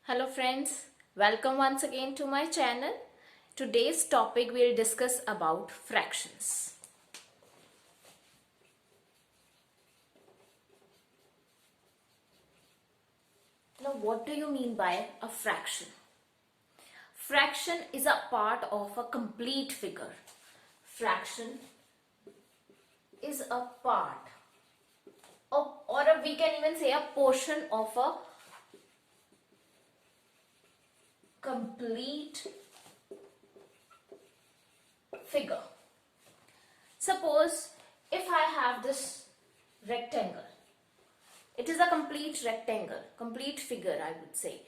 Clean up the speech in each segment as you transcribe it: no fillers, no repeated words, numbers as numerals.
Hello friends, welcome once again to my channel. Today's topic we'll discuss about fractions. Now what do you mean by a fraction? Fraction is a part of a complete figure. Fraction is a part of, we can even say a portion of a complete figure. Suppose if I have this rectangle, it is a complete rectangle, complete figure I would say.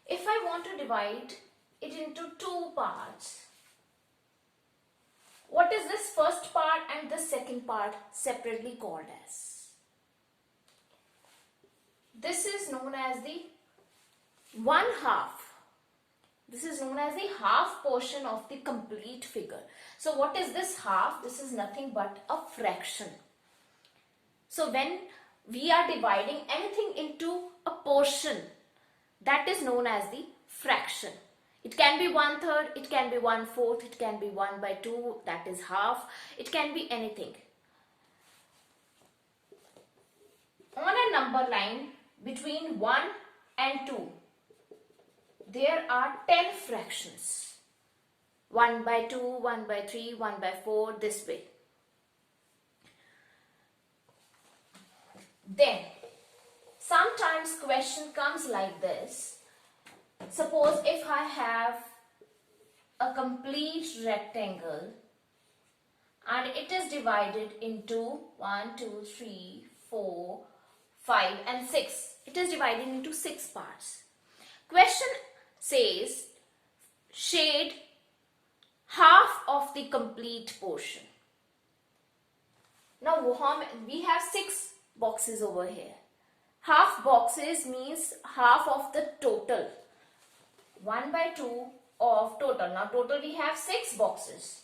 If I want to divide it into two parts, what is this first part and this second part separately called as? This is known as the one half. This is known as the half portion of the complete figure. So what is this half? This is nothing but a fraction. So when we are dividing anything into a portion, that is known as the fraction. It can be 1/3, it can be 1/4, it can be 1/2, that is half. It can be anything. On a number line between 1 and 2, there are 10 fractions. 1/2, 1/3, 1/4, this way. Then, sometimes question comes like this. Suppose if I have a complete rectangle and it is divided into 1, 2, 3, 4, 5 and 6. It is divided into 6 parts. Question says shade half of the complete portion. Now we have 6 boxes over here. Half boxes means half of the total. 1/2 of total. Now total we have 6 boxes.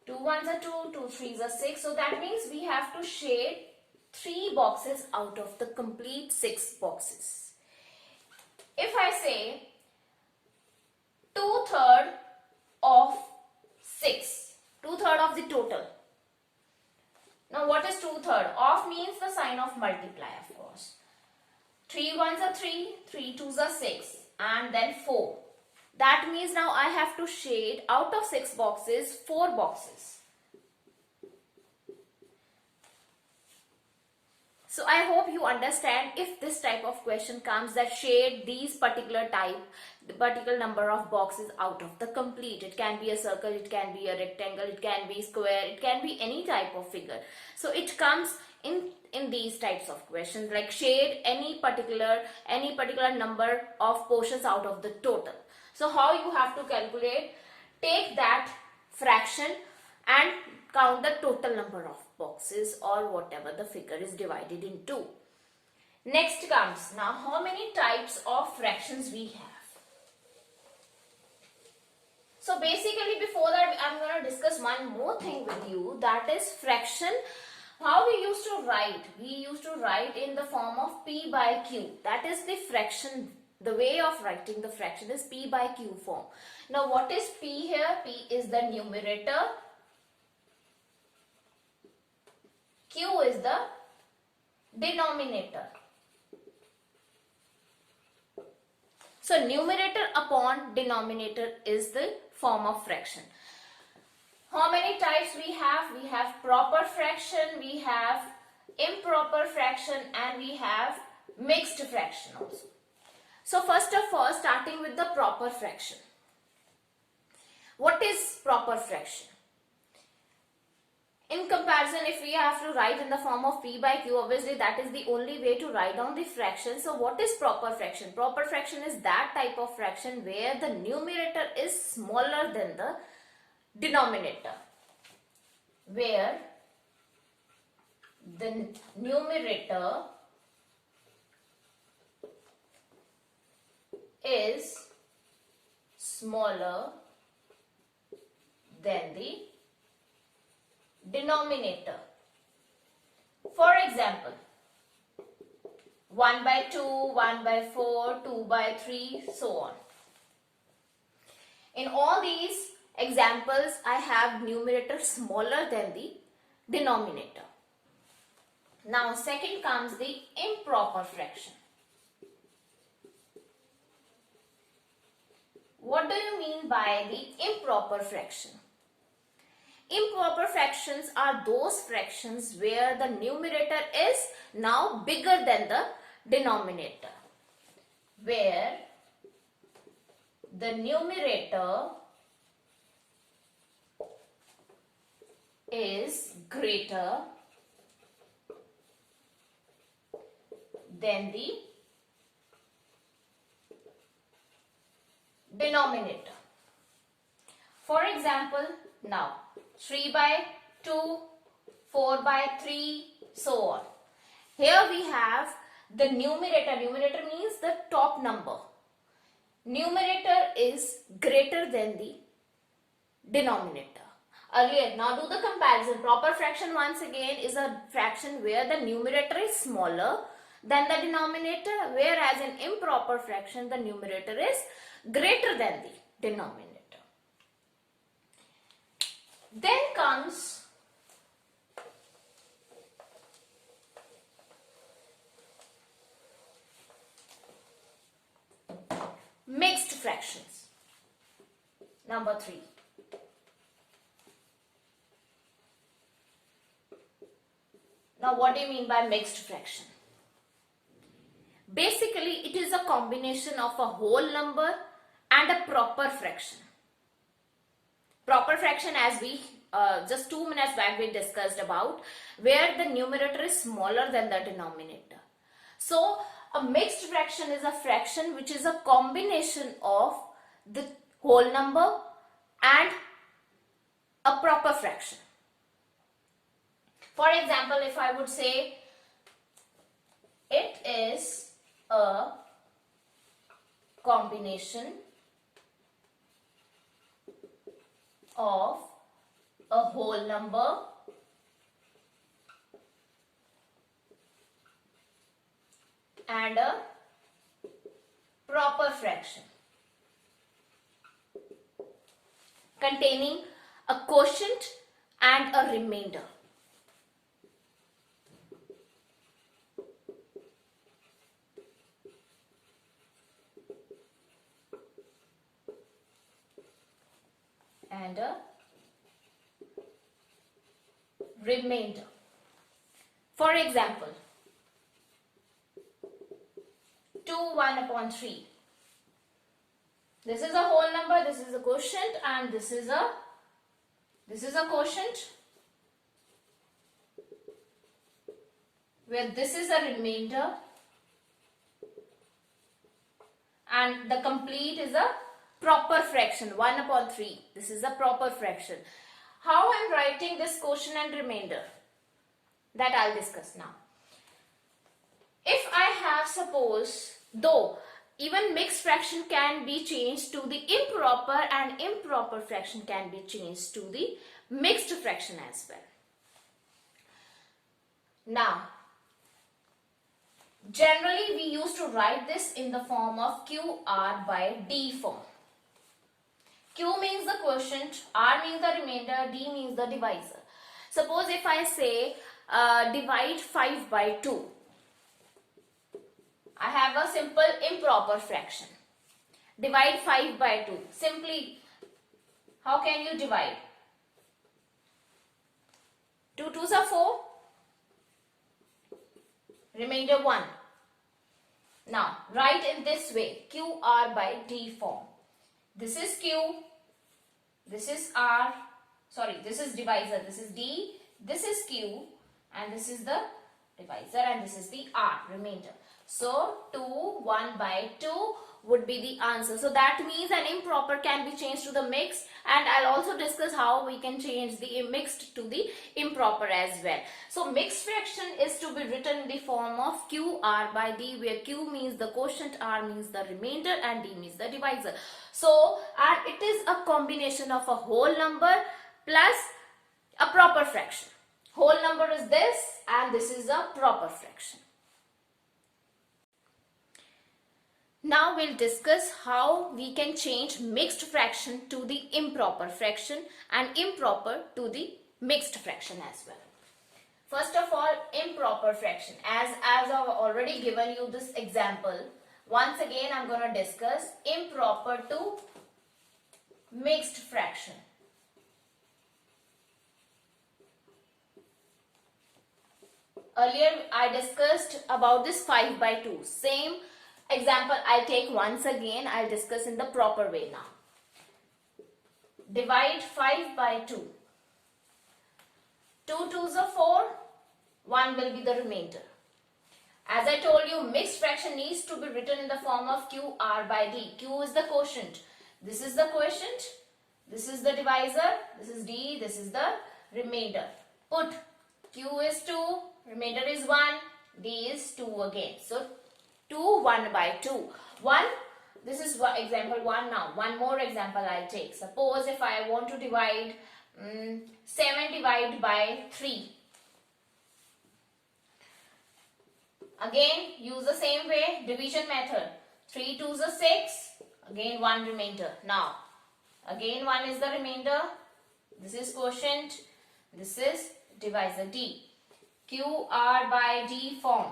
2 ones are 2, 2 threes are 6. So that means we have to shade 3 boxes out of the complete 6 boxes. If I say 2/3 of 6, 2/3 of the total. Now what is 2/3? Of means the sign of multiply, of course. 3 ones are 3, 3 twos are 6 and then 4. That means now I have to shade out of 6 boxes 4 boxes. So I hope you understand if this type of question comes that shade these particular number of boxes out of the complete. It can be a circle, it can be a rectangle, it can be square, it can be any type of figure. So it comes in these types of questions like shade any particular number of portions out of the total. So how you have to calculate? Take that fraction and count the total number of boxes or whatever the figure is divided into. Next comes, now how many types of fractions we have? So basically before that I'm going to discuss one more thing with you, that is fraction. How we used to write? We used to write in the form of p/q. That is the fraction. The way of writing the fraction is p/q form. Now what is p here? P is the numerator. Q is the denominator. So numerator upon denominator is the form of fraction. How many types we have? We have proper fraction, we have improper fraction and we have mixed fraction also. So first of all, starting with the proper fraction. What is proper fraction? In comparison, if we have to write in the form of p/q, obviously that is the only way to write down the fraction. So what is proper fraction? Proper fraction is that type of fraction where the numerator is smaller than the denominator. Where the numerator is smaller than the denominator. For example, 1 by 2, 1 by 4, 2 by 3, so on. In all these examples, I have numerator smaller than the denominator. Now, second comes the improper fraction. What do you mean by the improper fraction? Improper fractions are those fractions where the numerator is now bigger than the denominator. Where the numerator is greater than the denominator. For example, now 3 by 2, 4 by 3, so on. Here we have the numerator. Numerator means the top number. Numerator is greater than the denominator. Earlier, now do the comparison. Proper fraction once again is a fraction where the numerator is smaller than the denominator, whereas in improper fraction the numerator is greater than the denominator. Then comes mixed fractions. Number 3. Now, what do you mean by mixed fraction? Basically, it is a combination of a whole number and a proper fraction. Proper fraction, as we just 2 minutes back we discussed about, where the numerator is smaller than the denominator. So, a mixed fraction is a fraction which is a combination of the whole number and a proper fraction. For example, if I would say it is a combination of a whole number and a proper fraction containing a quotient and a remainder. And a remainder. For example, 2 1 upon 3. This is a whole number, this is a quotient, and this is a quotient, where this is a remainder and the complete is a proper fraction, 1 upon 3. This is a proper fraction. How I am writing this quotient and remainder, that I'll discuss now. If I have, suppose, though even mixed fraction can be changed to the improper and improper fraction can be changed to the mixed fraction as well. Now, generally we used to write this in the form of QR by D form. Q means the quotient, R means the remainder, D means the divisor. Suppose if I say divide 5 by 2. I have a simple improper fraction. Divide 5 by 2. Simply, how can you divide? 2 2s are 4. Remainder 1. Now, write in this way, QR by D form. This is Q, this is R, sorry, this is divisor, this is D, this is Q, and this is the divisor, and this is the R, remainder. So, 2, 1 by 2 would be the answer. So, that means an improper can be changed to the mixed, and I'll also discuss how we can change the mixed to the improper as well. So, mixed fraction is to be written in the form of QR by D, where Q means the quotient, R means the remainder, and D means the divisor. So, and it is a combination of a whole number plus a proper fraction. Whole number is this, and this is a proper fraction. Now we'll discuss how we can change mixed fraction to the improper fraction and improper to the mixed fraction as well. First of all, improper fraction. As I've already given you this example, once again I'm going to discuss improper to mixed fraction. Earlier I discussed about this 5 by 2. Same example I'll take once again. I'll discuss in the proper way now. Divide 5 by 2. 2 2s are 4. 1 will be the remainder. As I told you, mixed fraction needs to be written in the form of QR by D. Q is the quotient. This is the quotient. This is the divisor. This is D. This is the remainder. Put Q is 2. Remainder is 1. D is 2 again. So 2 1 by 2. 1. This is example 1 now. One more example I'll take. Suppose if I want to divide 7 divided by 3. Again, use the same way, division method. 3 2s are 6. Again, 1 remainder. Now, again 1 is the remainder. This is quotient. This is divisor D. Q R by D form.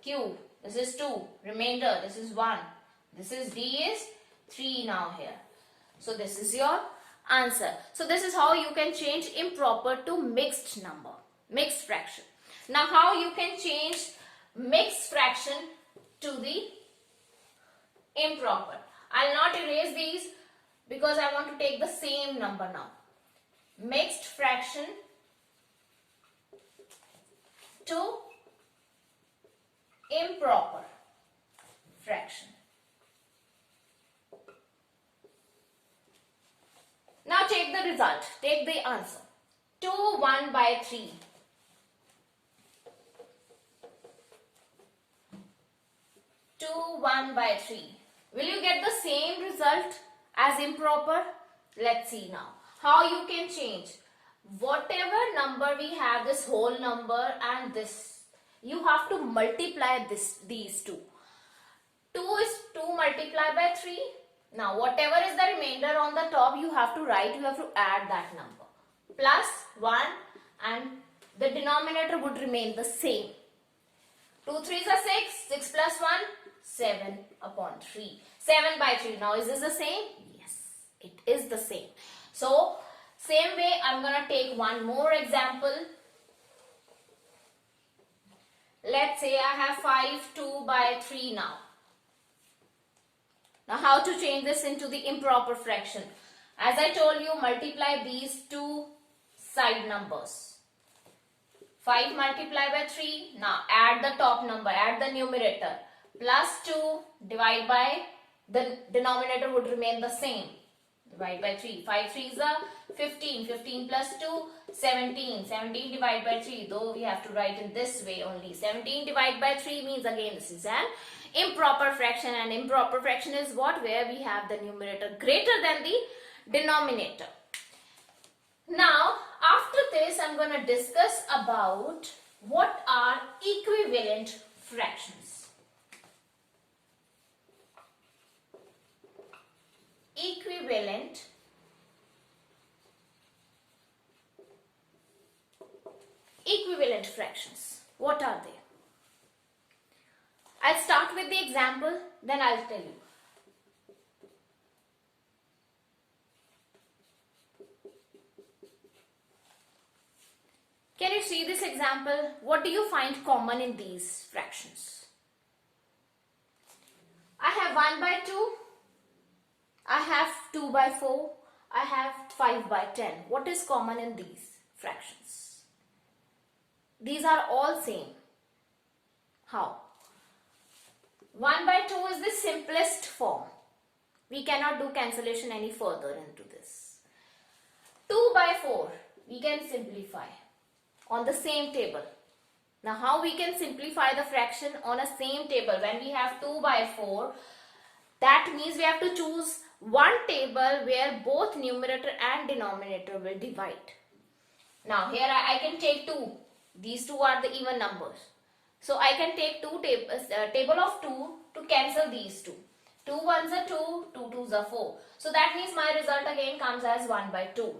Q, this is 2. Remainder, this is 1. This is D is 3 now here. So, this is your answer. So, this is how you can change improper to mixed number, mixed fraction. Now, how you can change mixed fraction to the improper. I'll not erase these because I want to take the same number now. Mixed fraction to improper fraction. Now take the result, take the answer. 2 1 by 3. 2 1 by 3. Will you get the same result as improper? Let's see now. How you can change. Whatever number we have, this whole number and this, you have to multiply these two. 2 is 2 multiplied by 3. Now whatever is the remainder on the top, you have to write, you have to add that number. Plus 1 and the denominator would remain the same. 2 3s are 6. 6 plus 1, 7 upon 3. 7 by 3. Now is this the same? Yes, it is the same. So same way I'm going to take one more example. Let's say I have 5 2 by 3 now. Now how to change this into the improper fraction? As I told you, multiply these two side numbers. 5 multiplied by 3. Now add the top number, add the numerator. Plus 2 divide by, the denominator would remain the same. Divide by 3. 5 3s are 15. 15 plus 2, 17. 17 divided by 3. Though we have to write in this way only. 17 divided by 3 means again this is an improper fraction. And improper fraction is what? Where we have the numerator greater than the denominator. Now, after this, I'm going to discuss about what are equivalent fractions. Equivalent fractions. What are they? I'll start with the example, then I'll tell you. Can you see this example? What do you find common in these fractions? I have 1 by 2. I have 2 by 4. I have 5 by 10. What is common in these fractions? These are all same. How? 1 by 2 is the simplest form. We cannot do cancellation any further into this. 2 by 4, we can simplify on the same table. Now how we can simplify the fraction on a same table? When we have 2 by 4, that means we have to choose one table where both numerator and denominator will divide. Now here I can take 2. These two are the even numbers. So I can take table of 2 to cancel these two. 2 ones are 2, 2 twos are 4. So that means my result again comes as 1 by 2.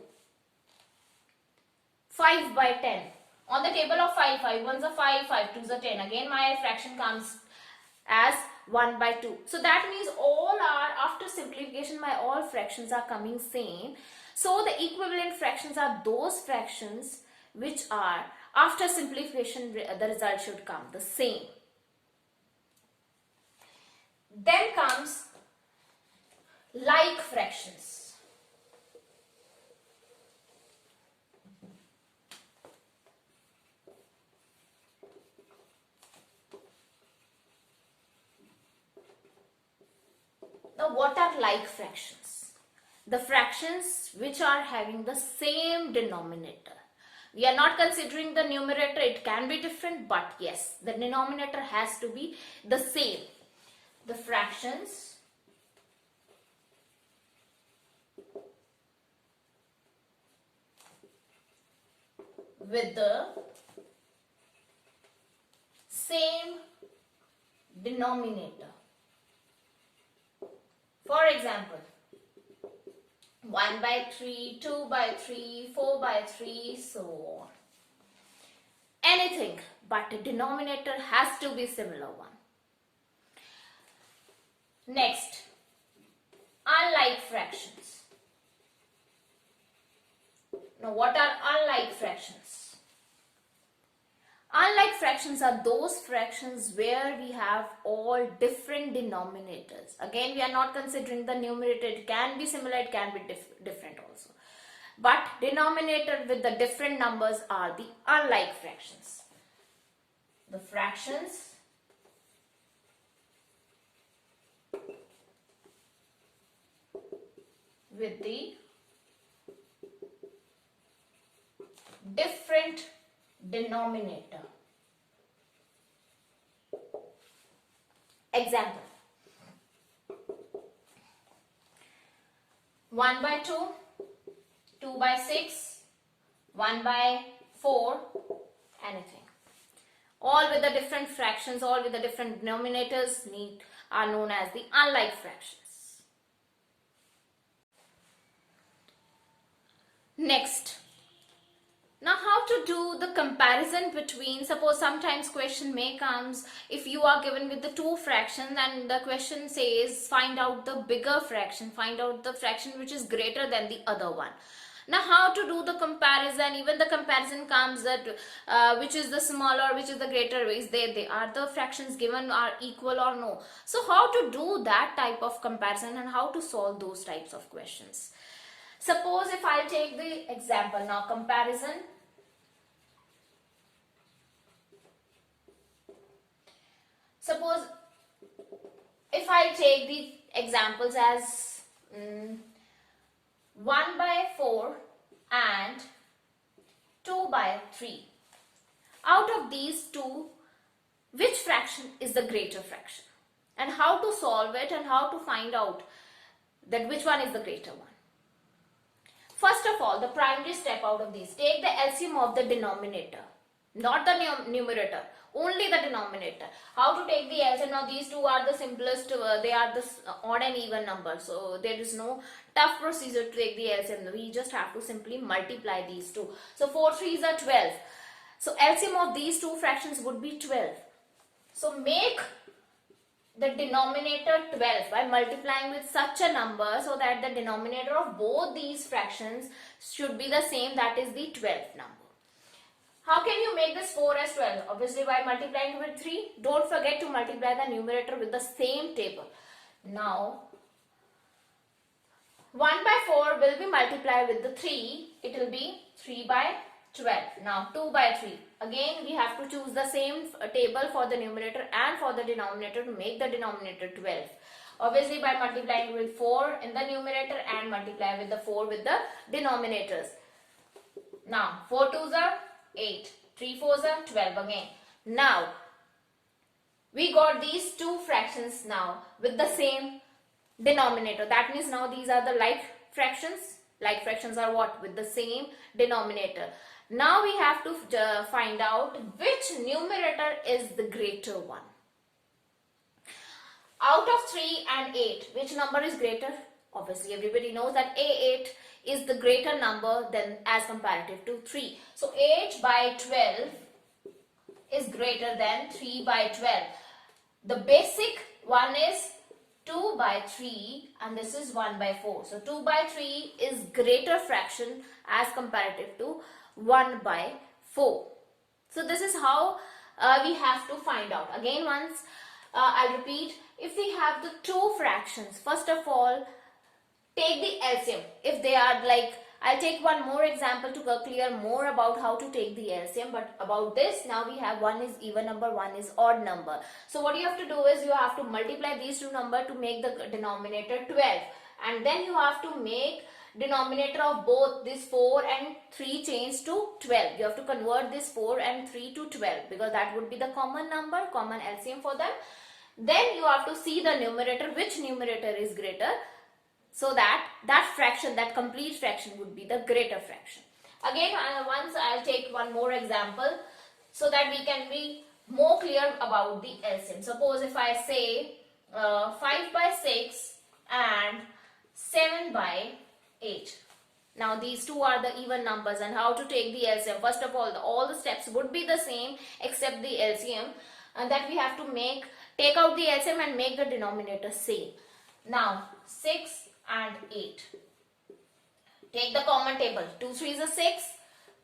5 by 10. On the table of 5, 5 ones are 5, 5 twos are 10. Again my fraction comes as 1 by 2. So that means all are, after simplification, my all fractions are coming same. So the equivalent fractions are those fractions which are, after simplification, the result should come the same. Then comes like fractions. Now what are like fractions? The fractions which are having the same denominator. We are not considering the numerator, it can be different, but yes, the denominator has to be the same. The fractions with the same denominator. For example, 1 by 3, 2 by 3, 4 by 3, so on. Anything, but the denominator has to be similar one. Next, unlike fractions. Now, what are unlike fractions? Unlike fractions are those fractions where we have all different denominators. Again, we are not considering the numerator. It can be similar, it can be different also. But denominator with the different numbers are the unlike fractions. The fractions with the different denominator. Example, 1 by 2, 2 by 6, 1 by 4, anything. All with the different fractions, all with the different denominators are known as the unlike fractions. Next, now how to do the comparison between, suppose sometimes question may comes if you are given with the two fractions and the question says find out the bigger fraction, find out the fraction which is greater than the other one. Now how to do the comparison? Even the comparison comes that which is the smaller, which is the greater, is they are the fractions given are equal or no. So how to do that type of comparison and how to solve those types of questions? Suppose if I take the example now, comparison. Suppose if I take the examples as 1 by 4 and 2 by 3. Out of these two, which fraction is the greater fraction? And how to solve it and how to find out that which one is the greater one? First of all, the primary step out of these, take the LCM of the denominator, not the numerator, only the denominator. How to take the LCM? Now these two are the simplest, they are the odd and even numbers, so there is no tough procedure to take the LCM. We just have to simply multiply these two. So 4 3s are 12. So LCM of these two fractions would be 12. So make the denominator 12 by multiplying with such a number so that the denominator of both these fractions should be the same, that is the 12th number. How can you make this 4 as 12? Obviously by multiplying with 3. Don't forget to multiply the numerator with the same table. Now 1 by 4 will be multiplied with the 3. It will be 3 by 12. Now 2 by 3. Again we have to choose the same table for the numerator and for the denominator to make the denominator 12. Obviously by multiplying with 4 in the numerator and multiply with the 4 with the denominators. Now 4 2s are 8. 3 4s are 12 again. Now we got these two fractions now with the same denominator. That means now these are the like fractions. Like fractions are what? With the same denominator. Now we have to find out which numerator is the greater one. Out of 3 and 8, which number is greater? Obviously, everybody knows that A8 is the greater number than as comparative to 3. So 8 by 12 is greater than 3 by 12. The basic one is 2 by 3 and this is 1 by 4. So 2 by 3 is greater fraction as comparative to 1 by 4. So this is how we have to find out. Again once I'll repeat, if we have the two fractions, first of all take the LCM. If they are like, I'll take one more example to clear more about how to take the LCM, but about this now we have one is even number, one is odd number. So what you have to do is you have to multiply these two numbers to make the denominator 12, and then you have to make denominator of both this 4 and 3 change to 12. You have to convert this 4 and 3 to 12 because that would be the common number, common LCM for them. Then you have to see the numerator, which numerator is greater, so that that fraction, that complete fraction would be the greater fraction. Again once I'll take one more example so that we can be more clear about the LCM. Suppose if I say 5 by 6 and 7 by 8. Now these two are the even numbers, and how to take the LCM? First of all the steps would be the same except the LCM, and that we have to take out the LCM and make the denominator same. Now 6 and 8. Take the common table. 2 3s are 6,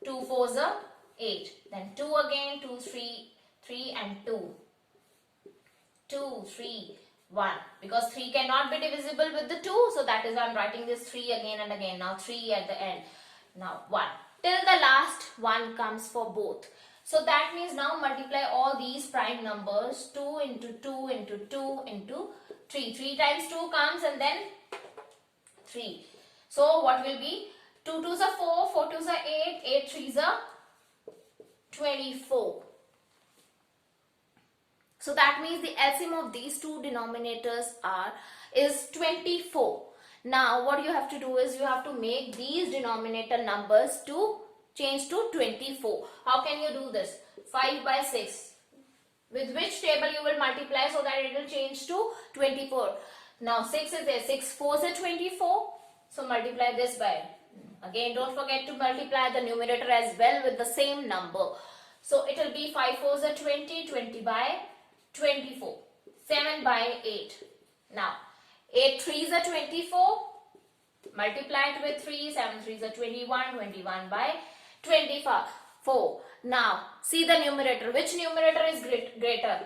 2 4s are 8. Then 2 again, 2 3 and 2. 2 3 1. Because 3 cannot be divisible with the 2, so that is why I am writing this 3 again and again. Now 3 at the end. Now 1. Till the last 1 comes for both. So that means now multiply all these prime numbers. 2 into 2 into 2 into 3. 3 times 2 comes and then 3. So what will be? 2 2s are 4, 4 2s are 8, 8 3s are 24. So that means the LCM of these two denominators is 24. Now what you have to do is you have to make these denominator numbers to change to 24. How can you do this? 5 by 6. With which table you will multiply so that it will change to 24? Now 6 is there. 6 4s are 24. So multiply this by. Again don't forget to multiply the numerator as well with the same number. So it will be 5 4s are 20. 20 by 24. 7 by 8. Now 8 3s are 24. Multiply it with 3. 7 3s are 21. 21 by 24. Now see the numerator. Which numerator is greater?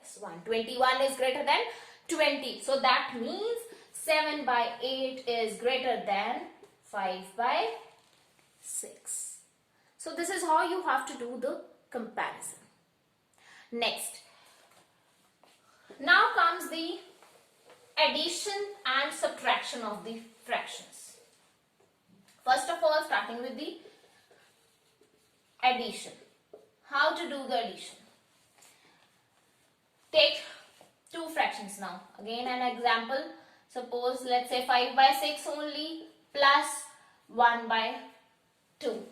This one. 21 is greater than 20. So that means 7 by 8 is greater than 5 by 6. So this is how you have to do the comparison. Next. Now comes the addition and subtraction of the fractions. First of all, starting with the addition. How to do the addition? Take two fractions now. Again an example. Suppose let's say 5 by 6 only plus 1 by 2.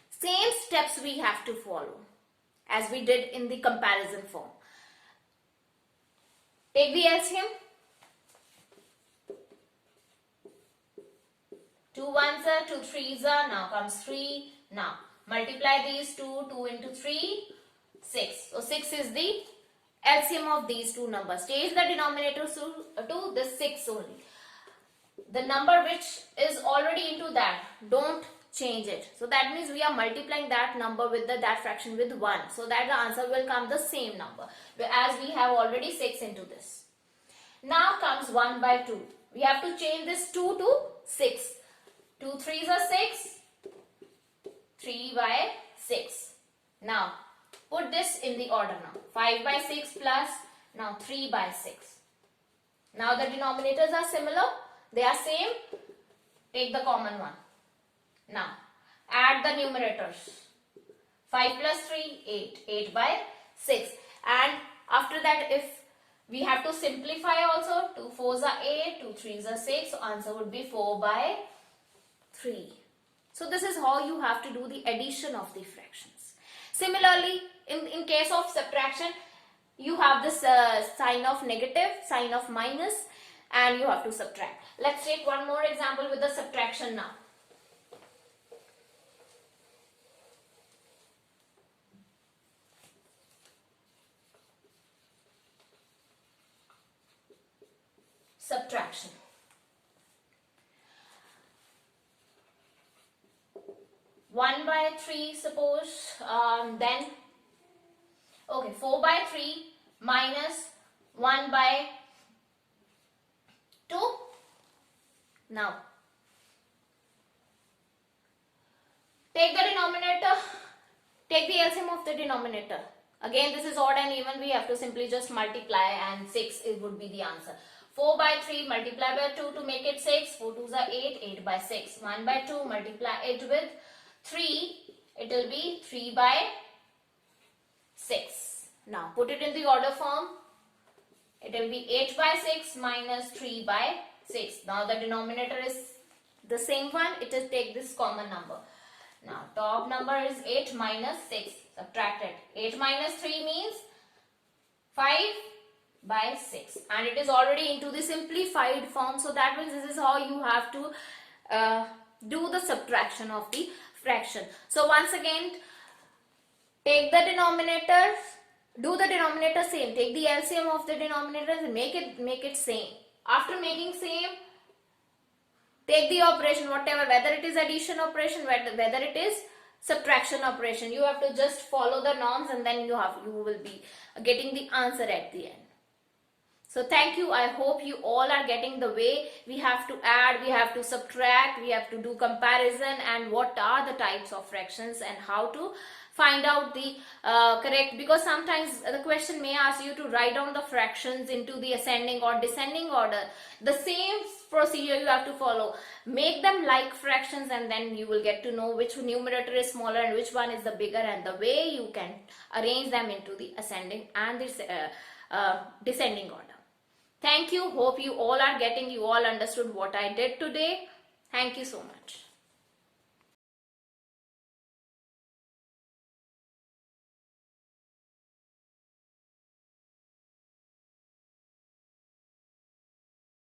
Same steps we have to follow as we did in the comparison form. Take the LCM. 2 1s are, 2 3s are, now comes 3. Now multiply these two, 2 into 3, 6. So 6 is the LCM of these two numbers. Change the denominator to this 6 only. The number which is already into that, don't change it. So that means we are multiplying that number with that fraction with 1. So that the answer will come the same number, as we have already 6 into this. Now comes 1 by 2. We have to change this 2 to 6. 2 3s are 6. 3 by 6. Now put this in the order now. 5 by 6 plus now 3 by 6. Now the denominators are similar. They are same. Take the common one. Now add the numerators. 5 plus 3, 8. 8 by 6. And after that, if we have to simplify also, 2 4s are 8, 2 3s are 6. So answer would be 4 by 3. So this is how you have to do the addition of the fractions. Similarly, in case of subtraction, you have this sign of negative, sign of minus, and you have to subtract. Let's take one more example with the subtraction now. Subtraction. 1/3, suppose, then, okay, 4/3 minus 1/2. Now, take the denominator, take the LCM of the denominator. Again, this is odd and even, we have to simply just multiply, and 6 it would be the answer. 4/3 multiply by 2 to make it 6. 4 2s are 8, 8/6. 1/2 multiply it with 3, it will be 3/6. Now put it in the order form. It will be 8/6 minus 3/6. Now the denominator is the same one. It is take this common number. Now top number is 8 minus 6. Subtract it. 8 minus 3 means 5/6, and it is already into the simplified form. So that means this is how you have to do the subtraction of the fraction. So once again, take the denominator, do the denominator same, take the LCM of the denominators and make it same. After making same, take the operation, whatever, whether it is addition operation, whether it is subtraction operation, you have to just follow the norms, and then you will be getting the answer at the end. So thank you. I hope you all are getting the way we have to add, we have to subtract, we have to do comparison, and what are the types of fractions, and how to find out the correct, because sometimes the question may ask you to write down the fractions into the ascending or descending order. The same procedure you have to follow. Make them like fractions, and then you will get to know which numerator is smaller and which one is the bigger, and the way you can arrange them into the ascending and the descending order. Thank you. Hope you all are getting, you all understood what I did today. Thank you so much.